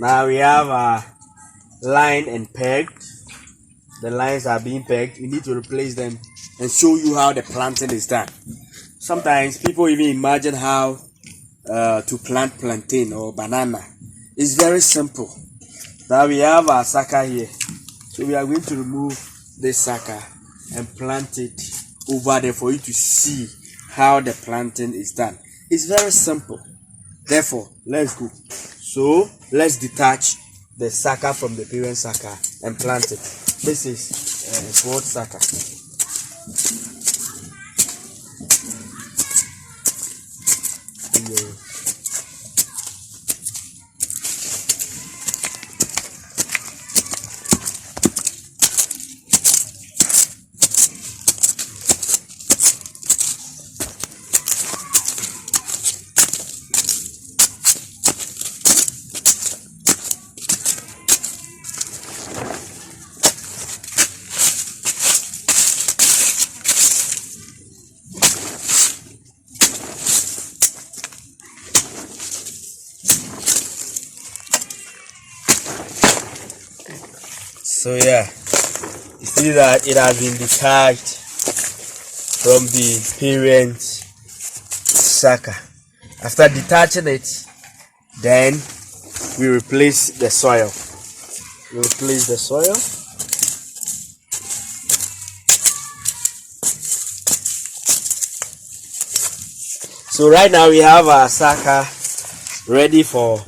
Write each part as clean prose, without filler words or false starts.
Now we have line and pegged. The lines are being pegged. We need to replace them and show you how the planting is done. Sometimes people even imagine how to plant plantain or banana. It's very simple. Now we have our sucker here. So we are going to remove this sucker and plant it over there for you to see how the planting is done. It's very simple. Therefore, let's go. So let's detach the sucker from the parent sucker and plant it. This is a sword sucker. Yeah. So yeah, you see that it has been detached from the parent sucker. After detaching it, then we replace the soil. We replace the soil. So right now we have our sucker ready for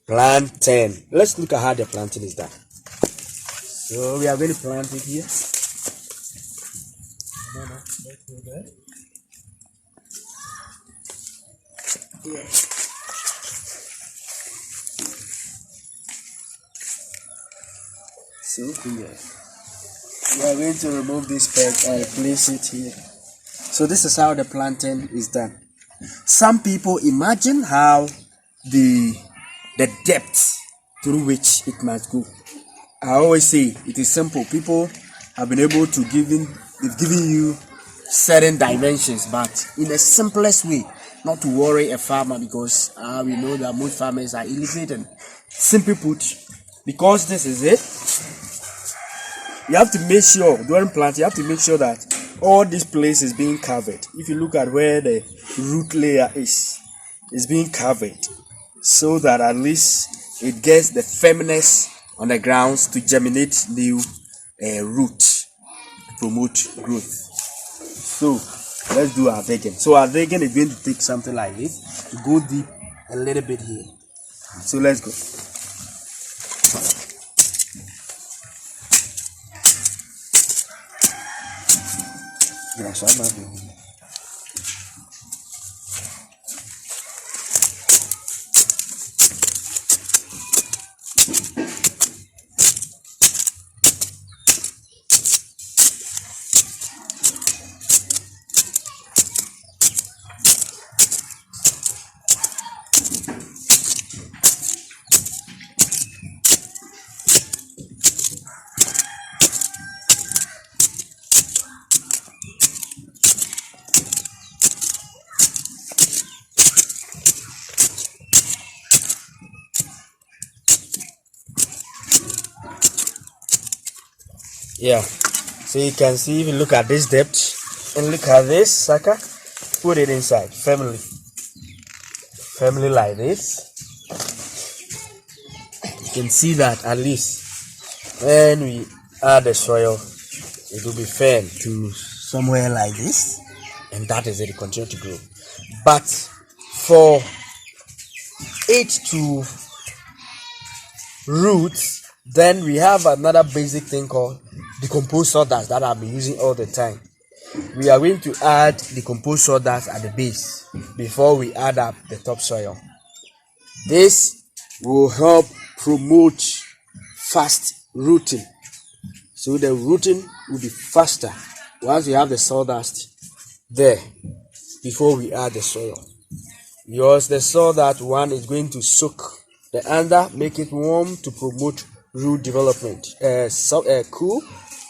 plantain. Let's look at how the planting is done. So we are going to plant it here. Let's go there. Yeah. So here. We are going to remove this peg and place it here. So this is how the planting is done. Some people imagine how the depth through which it must go. I always say it is simple. People have been able to they've given you certain dimensions, but in the simplest way, not to worry a farmer, because we know that most farmers are illiterate. And simply put, because this is it, you have to make sure during planting, you have to make sure that all this place is being covered. If you look at where the root layer is being covered, so that at least it gets the firmness on the grounds to germinate new root, to promote growth. So let's do our vegan. So our vegan is going to take something like this to go deep a little bit here. So let's go. Yeah, so I'm yeah, so you can see, if you look at this depth and look at this sucker, put it inside firmly like this. You can see that at least when we add the soil, it will be firm to somewhere like this, and that is it. It continue to grow. But for it to root, then we have another basic thing called decomposed sawdust that I've been using all the time. We are going to add decomposed sawdust at the base before we add up the topsoil. This will help promote fast rooting. So the rooting will be faster once we have the sawdust there before we add the soil. Because the sawdust one is going to soak the under, make it warm to promote root development, cool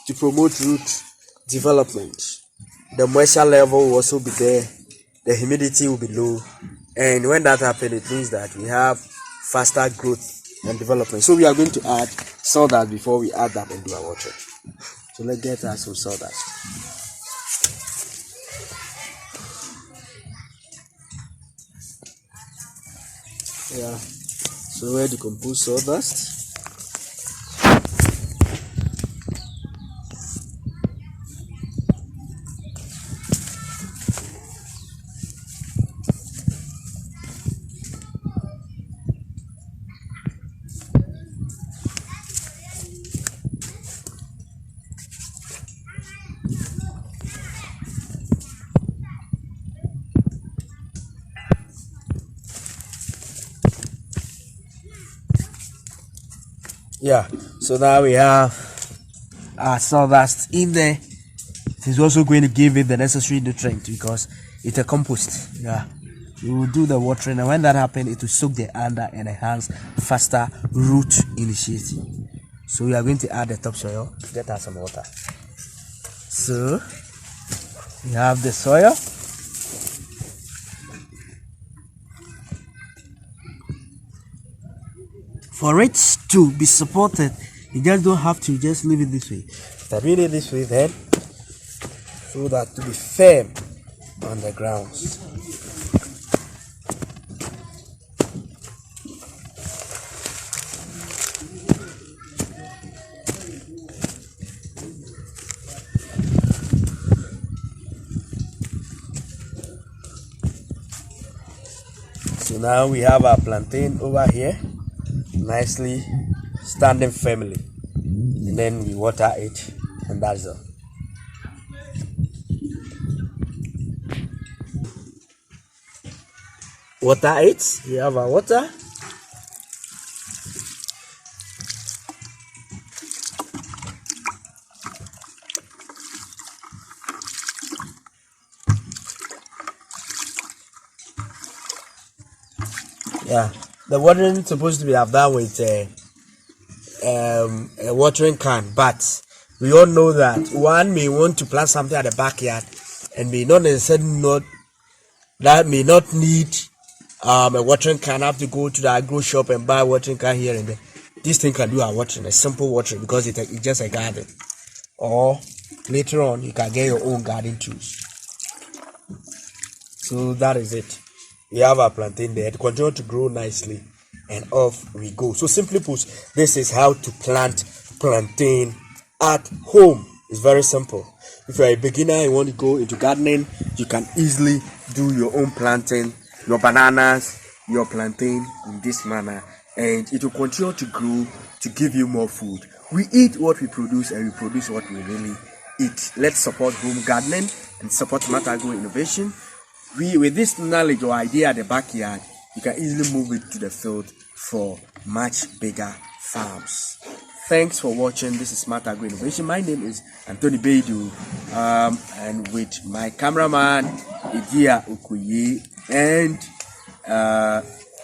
to promote root development. The moisture level will also be there, the humidity will be low, and when that happens, it means that we have faster growth and development. So we are going to add sawdust before we add that and do our watering. So let's get us some sawdust. Yeah, so we're decompose sawdust. Yeah, so now we have our sawdust in there. It is also going to give it the necessary nutrient because it's a compost. Yeah, we will do the watering, and when that happens, it will soak the under and enhance faster root initiative. So we are going to add the topsoil. Get us some water. So we have the soil. For it to be supported, you just don't have to just leave it this way. If I read it this way, then so that to be firm on the grounds. So now we have our plantain over here, nicely standing firmly, and then we water it, and that's all. Water it. We have our water. Yeah, the watering is supposed to be done with a watering can, but we all know that one may want to plant something at the backyard and may not necessarily may not need a watering can. Have to go to the agro shop and buy a watering can here and there. This thing can do a watering, a simple watering, because it's just a garden. Or later on, you can get your own garden tools. So that is it. We have our plantain there. It continues to grow nicely, and off we go. So simply put, this is how to plant plantain at home. It's very simple. If you're a beginner and you want to go into gardening, you can easily do your own planting, your bananas, your plantain in this manner, and it will continue to grow to give you more food. We eat what we produce, and we produce what we really eat. Let's support home gardening and support smart agro innovation. With this knowledge or idea at the backyard, you can easily move it to the field for much bigger farms. Thanks for watching. This is Smart Agro Innovation. My name is Anthony Beidu, and with my cameraman Idia Ukuyi and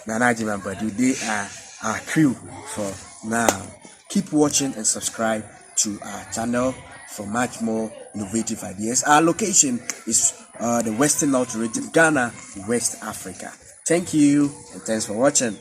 Nanaji Mampadu. They are our crew for now. Keep watching and subscribe to our channel for much more innovative ideas. Our location is the Western North region, Ghana, West Africa. Thank you and thanks for watching.